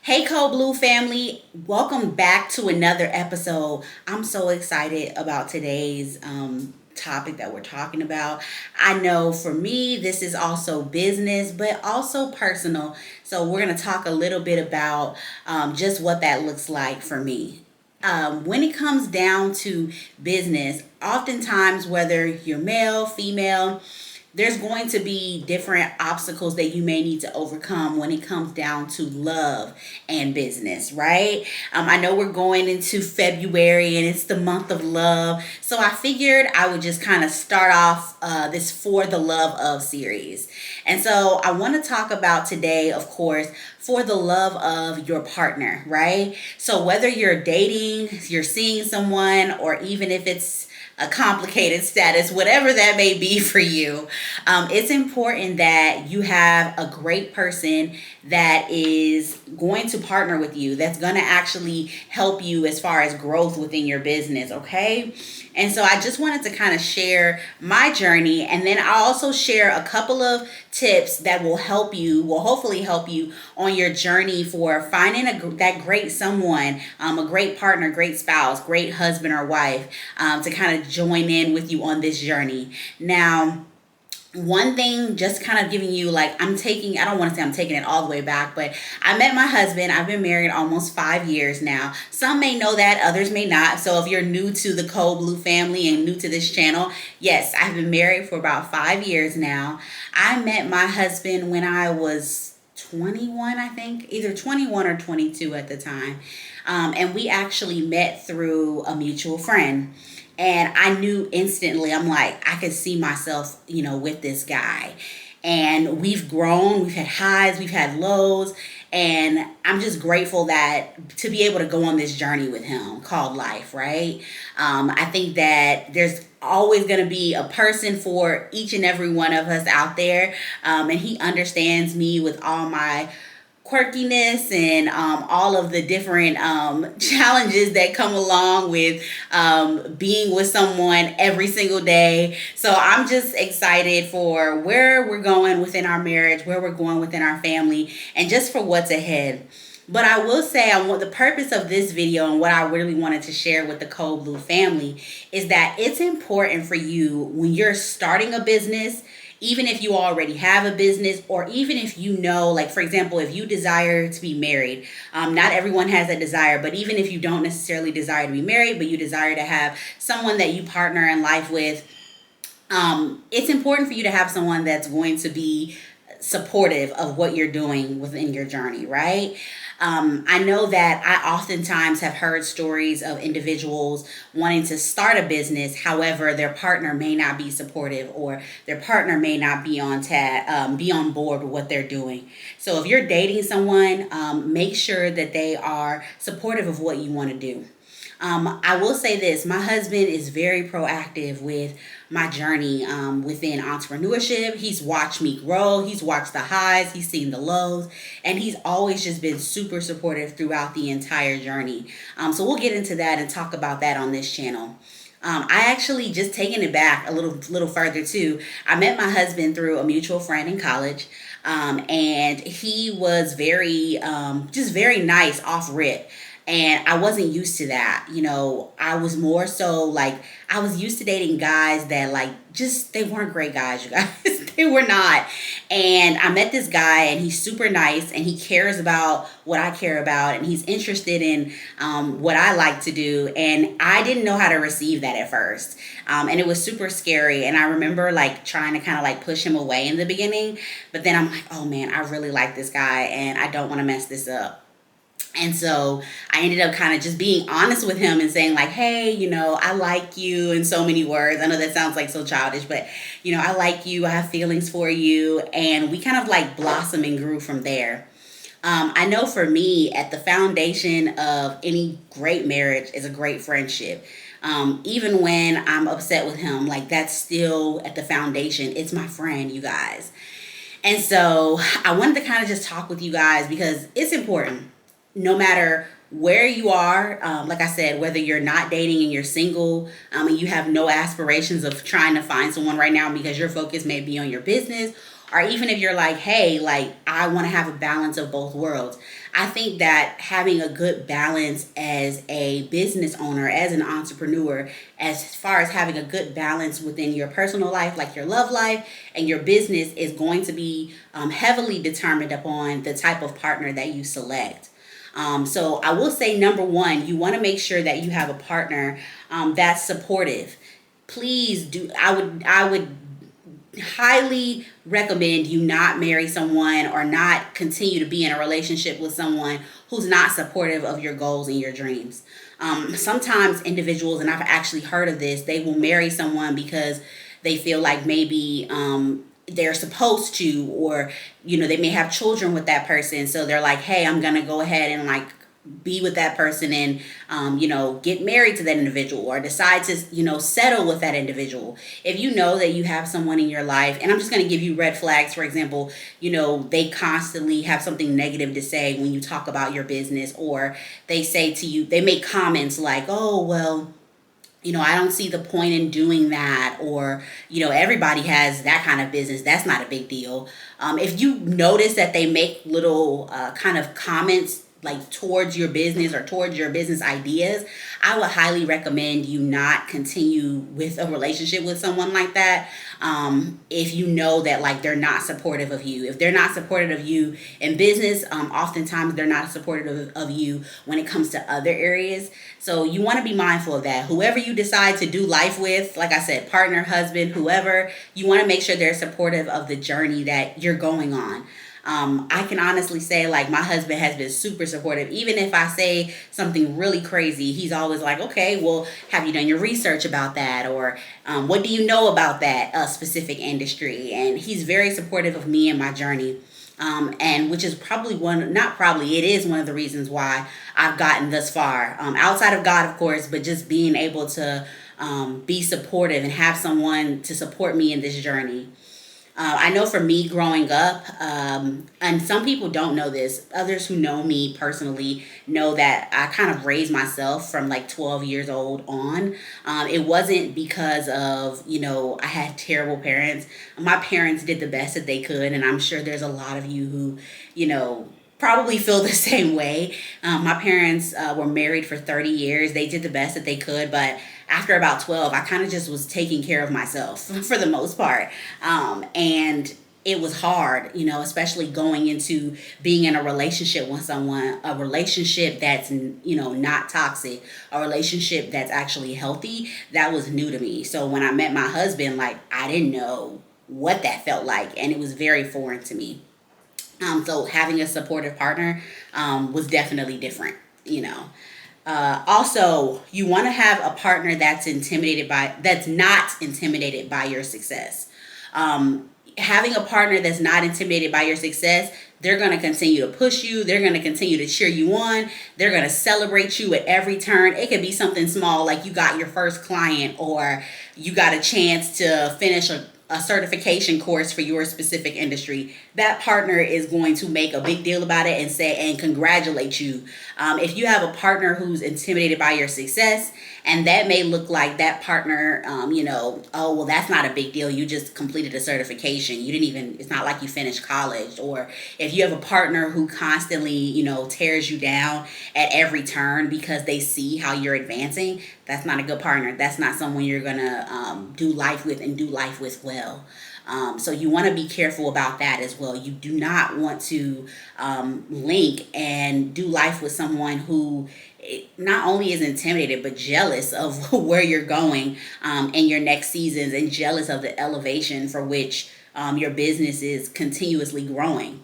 Hey, Code Blue family, welcome back to another episode. I'm so excited about today's topic that we're talking about. I know for me, this is also business, but also personal. So, we're going to talk a little bit about just what that looks like for me. When it comes down to business, oftentimes, whether you're male, female, there's going to be different obstacles that you may need to overcome when it comes down to love and business, right? I know we're going into February and it's the month of love. So I figured I would just kind of start off this For the Love of series. And so I want to talk about today, of course, for the love of your partner, right? So whether you're dating, you're seeing someone, or even if it's a complicated status, whatever that may be for you, it's important that you have a great person that is going to partner with you, that's going to actually help you as far as growth within your business, okay? And so I just wanted to kind of share my journey, and then I'll also share a couple of tips that will hopefully help you on your journey for finding that great someone, a great partner, great spouse, great husband or wife, to kind of join in with you on this journey. Now, one thing, just kind of giving you I don't want to say I'm taking it all the way back, but I met my husband. I've been married almost 5 years now. Some may know that, others may not. So if you're new to the Kode Blue family and new to this channel, yes, I've been married for about 5 years now. I met my husband when I was 21, I think, either 21 or 22 at the time. And we actually met through a mutual friend. And I knew instantly, I'm like, I could see myself, with this guy. And we've grown, we've had highs, we've had lows. And I'm just grateful that to be able to go on this journey with him called life, right? I think that there's always going to be a person for each and every one of us out there. And he understands me with all my quirkiness and all of the different challenges that come along with being with someone every single day. So I'm just excited for where we're going within our marriage, where we're going within our family, and just for what's ahead. But I will say, the purpose of this video and what I really wanted to share with the Kode Blue family is that it's important for you when you're starting a business, even if you already have a business, or even if like, for example, if you desire to be married, not everyone has that desire, but even if you don't necessarily desire to be married, but you desire to have someone that you partner in life with, it's important for you to have someone that's going to be supportive of what you're doing within your journey, right? I know that I oftentimes have heard stories of individuals wanting to start a business. However, their partner may not be supportive, or their partner may not be be on board with what they're doing. So if you're dating someone, make sure that they are supportive of what you want to do. I will say this, my husband is very proactive with my journey within entrepreneurship. He's watched me grow. He's watched the highs. He's seen the lows. And he's always just been super supportive throughout the entire journey. So we'll get into that and talk about that on this channel. I actually, just taking it back a little further too, I met my husband through a mutual friend in college. And he was just very nice off rip. And I wasn't used to that. I was more so like, I was used to dating guys that they weren't great guys, you guys. They were not. And I met this guy, and he's super nice, and he cares about what I care about, and he's interested in what I like to do. And I didn't know how to receive that at first. And it was super scary. And I remember trying to kind of push him away in the beginning. But then I'm like, oh man, I really like this guy, and I don't want to mess this up. And so I ended up kind of just being honest with him and saying hey, I like you, in so many words. I know that sounds so childish, but, I like you. I have feelings for you. And we kind of blossomed and grew from there. I know for me, at the foundation of any great marriage is a great friendship. Even when I'm upset with him, that's still at the foundation. It's my friend, you guys. And so I wanted to kind of just talk with you guys because it's important. No matter where you are, like I said, whether you're not dating and you're single, and you have no aspirations of trying to find someone right now because your focus may be on your business, or even if you're hey, I want to have a balance of both worlds. I think that having a good balance as a business owner, as an entrepreneur, as far as having a good balance within your personal life, like your love life and your business, is going to be heavily determined upon the type of partner that you select. So I will say, number one, you want to make sure that you have a partner that's supportive. Please do. I would highly recommend you not marry someone or not continue to be in a relationship with someone who's not supportive of your goals and your dreams. Sometimes individuals, and I've actually heard of this, they will marry someone because they feel like maybe they're supposed to, or they may have children with that person, so they're like, hey, I'm gonna go ahead and like be with that person and get married to that individual, or decide to settle with that individual. If you know that you have someone in your life, and I'm just going to give you red flags, for example, they constantly have something negative to say when you talk about your business, or they say to you, they make comments like, oh well, I don't see the point in doing that, or everybody has that kind of business, that's not a big deal. If you notice that they make little kind of comments like towards your business or towards your business ideas, I would highly recommend you not continue with a relationship with someone like that. If you know that like they're not supportive of you, if they're not supportive of you in business, oftentimes they're not supportive of you when it comes to other areas. So you want to be mindful of that. Whoever you decide to do life with, like I said, partner, husband, whoever, you want to make sure they're supportive of the journey that you're going on. I can honestly say, like, my husband has been super supportive. Even if I say something really crazy, he's always like, okay, well, have you done your research about that? Or what do you know about that specific industry? And he's very supportive of me and my journey. And which is probably it is one of the reasons why I've gotten thus far. Outside of God, of course, but just being able to be supportive and have someone to support me in this journey. I know for me growing up, and some people don't know this, others who know me personally know that I kind of raised myself from like 12 years old on. It wasn't because of, I had terrible parents. My parents did the best that they could, and I'm sure there's a lot of you who, probably feel the same way. My parents were married for 30 years. They did the best that they could, but after about 12, I kind of just was taking care of myself for the most part. And it was hard, especially going into being in a relationship with someone, a relationship that's, not toxic, a relationship that's actually healthy. That was new to me. So when I met my husband, like, I didn't know what that felt like, and it was very foreign to me. So having a supportive partner was definitely different. Also, you want to have a partner that's not intimidated by your success. Having a partner that's not intimidated by your success, they're going to continue to push you. They're going to continue to cheer you on. They're going to celebrate you at every turn. It could be something small, like you got your first client, or you got a chance to finish a certification course for your specific industry. That partner is going to make a big deal about it and congratulate you. If you have a partner who's intimidated by your success, and that may look like that partner, oh, well, that's not a big deal. You just completed a certification. It's not like you finished college. Or if you have a partner who constantly, tears you down at every turn because they see how you're advancing, that's not a good partner. That's not someone you're going to do life with and do life with well. So you want to be careful about that as well. You do not want to link and do life with someone who not only is intimidated but jealous of where you're going in your next seasons, and jealous of the elevation for which your business is continuously growing.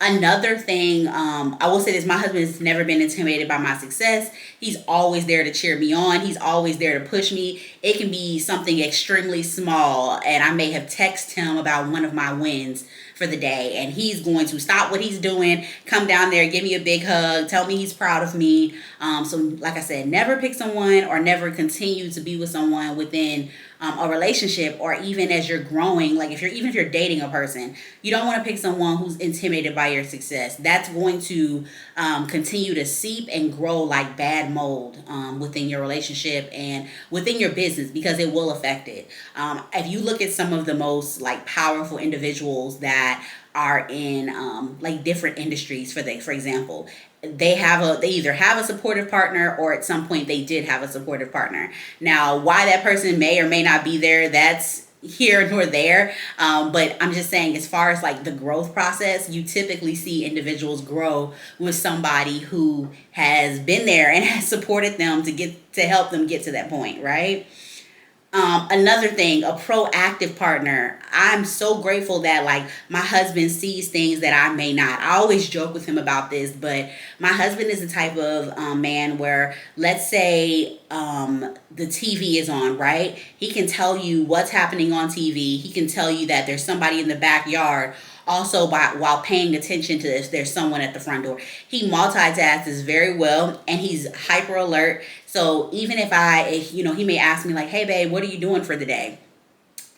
Another thing, I will say this, my husband has never been intimidated by my success. He's always there to cheer me on. He's always there to push me. It can be something extremely small, and I may have texted him about one of my wins for the day, and he's going to stop what he's doing, come down there, give me a big hug, tell me he's proud of me. So like I said, never pick someone or never continue to be with someone within a relationship, or even as you're growing, like if you're dating a person, you don't want to pick someone who's intimidated by your success. That's going to continue to seep and grow like bad mold within your relationship and within your business, because it will affect it. If you look at some of the most like powerful individuals that are in like different industries. For example, they either have a supportive partner, or at some point they did have a supportive partner. Now, why that person may or may not be there, that's here nor there. But I'm just saying, as far as like the growth process, you typically see individuals grow with somebody who has been there and has supported them to help them get to that point, right? Another thing, a proactive partner. I'm so grateful that like my husband sees things that I may not. I always joke with him about this, but my husband is the type of man where, let's say, the TV is on, right? He can tell you what's happening on TV. He can tell you that there's somebody in the backyard. Also, while paying attention to this, there's someone at the front door. He multitasks very well, and he's hyper alert. So even if he may ask me like, "Hey, babe, what are you doing for the day?"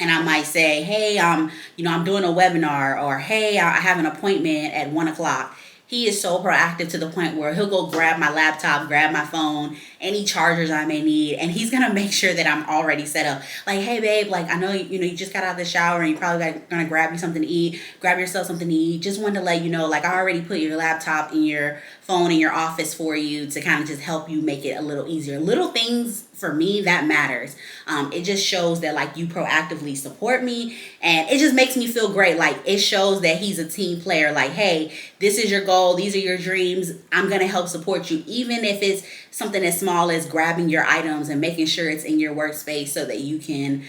And I might say, "Hey, I'm doing a webinar," or "Hey, I have an appointment at 1 o'clock." He is so proactive to the point where he'll go grab my laptop, grab my phone, any chargers I may need, and he's gonna make sure that I'm already set up. Like, "Hey, babe, like I know you just got out of the shower and you probably gonna grab you something to eat. Grab yourself something to eat. Just wanted to let you know, like I already put your laptop in your phone in your office for you to kind of just help you make it a little easier." Little things for me that matters. It just shows that like you proactively support me, and it just makes me feel great. Like it shows that he's a team player. Like, hey, this is your goal, these are your dreams, I'm gonna help support you, even if it's something as small as grabbing your items and making sure it's in your workspace so that you can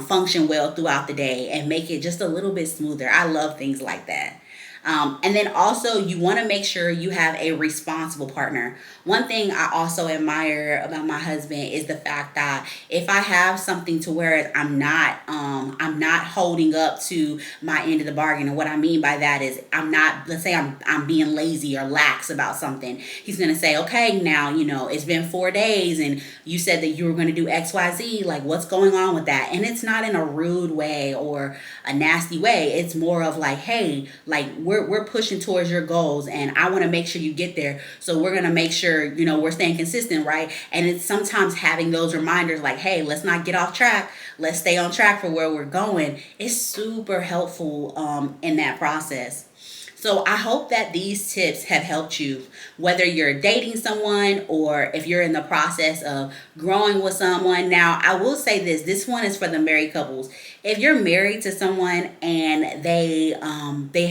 function well throughout the day and make it just a little bit smoother. I love things like that. And then also, you want to make sure you have a responsible partner. One thing I also admire about my husband is the fact that if I have something to where I'm not holding up to my end of the bargain. And what I mean by that is let's say I'm being lazy or lax about something. He's going to say, "Okay, now, it's been 4 days and you said that you were going to do XYZ. Like, what's going on with that?" And it's not in a rude way or a nasty way. It's more of like, "Hey, like we're pushing towards your goals and I want to make sure you get there. So we're going to make sure, we're staying consistent," right? And it's sometimes having those reminders like, "Hey, let's not get off track. Let's stay on track for where we're going." It's super helpful in that process. So I hope that these tips have helped you, whether you're dating someone or if you're in the process of growing with someone. Now, I will say this one is for the married couples. If you're married to someone and they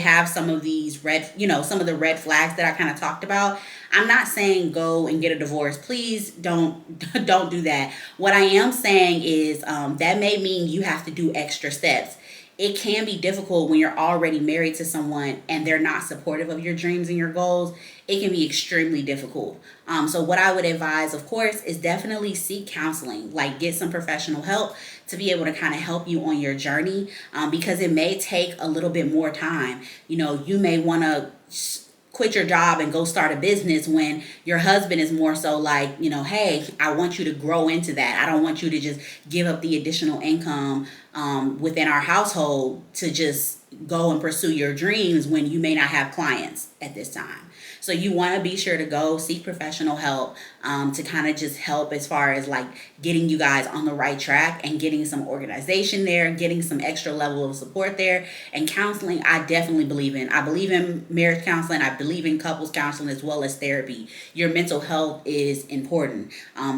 have some of these some of the red flags that I kind of talked about, I'm not saying go and get a divorce. Please don't don't do that. What I am saying is that may mean you have to do extra steps. It can be difficult when you're already married to someone and they're not supportive of your dreams and your goals. It can be extremely difficult. So what I would advise, of course, is definitely seek counseling, like get some professional help to be able to kind of help you on your journey, because it may take a little bit more time. You may want to quit your job and go start a business when your husband is more so like, "Hey, I want you to grow into that. I don't want you to just give up the additional income within our household to just go and pursue your dreams when you may not have clients at this time." So you want to be sure to go seek professional help to kind of just help as far as like getting you guys on the right track and getting some organization there, getting some extra level of support there. And counseling, I definitely believe in. I believe in marriage counseling. I believe in couples counseling as well as therapy. Your mental health is important,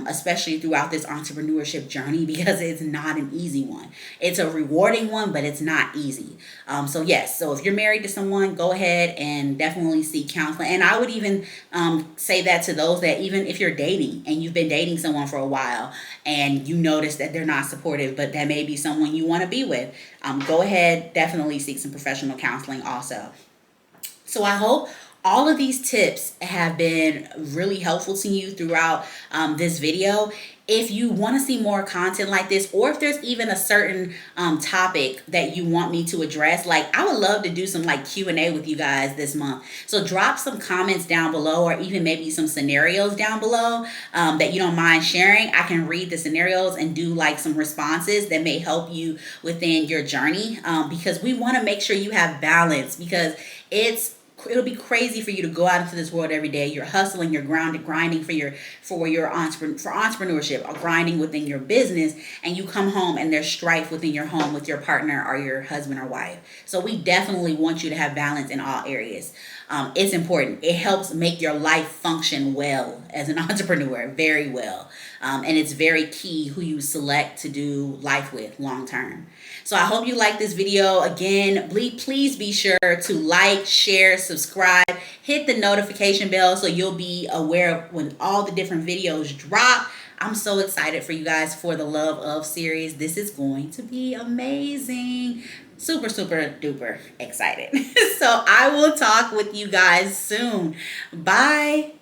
especially throughout this entrepreneurship journey, because it's not an easy one. It's a rewarding one, but it's not easy. So yes, so if you're married to someone, go ahead and definitely seek counseling. And I would even say that to those that, even if you're dating and you've been dating someone for a while and you notice that they're not supportive, but that may be someone you want to be with, go ahead, definitely seek some professional counseling also. So I hope all of these tips have been really helpful to you throughout this video. If you want to see more content like this, or if there's even a certain topic that you want me to address, like I would love to do some like Q&A with you guys this month. So drop some comments down below, or even maybe some scenarios down below that you don't mind sharing. I can read the scenarios and do like some responses that may help you within your journey, because we want to make sure you have balance, because it's it'll be crazy for you to go out into this world every day. You're hustling, you're grinding for entrepreneurship, or grinding within your business, and you come home and there's strife within your home with your partner or your husband or wife. So we definitely want you to have balance in all areas. It's important. It helps make your life function well as an entrepreneur, very well. And it's very key who you select to do life with long term. So I hope you like this video. Again, please be sure to like, share, subscribe, hit the notification bell so you'll be aware of when all the different videos drop. I'm so excited for you guys for the Love of series. This is going to be amazing. Super duper excited. So I will talk with you guys soon. Bye.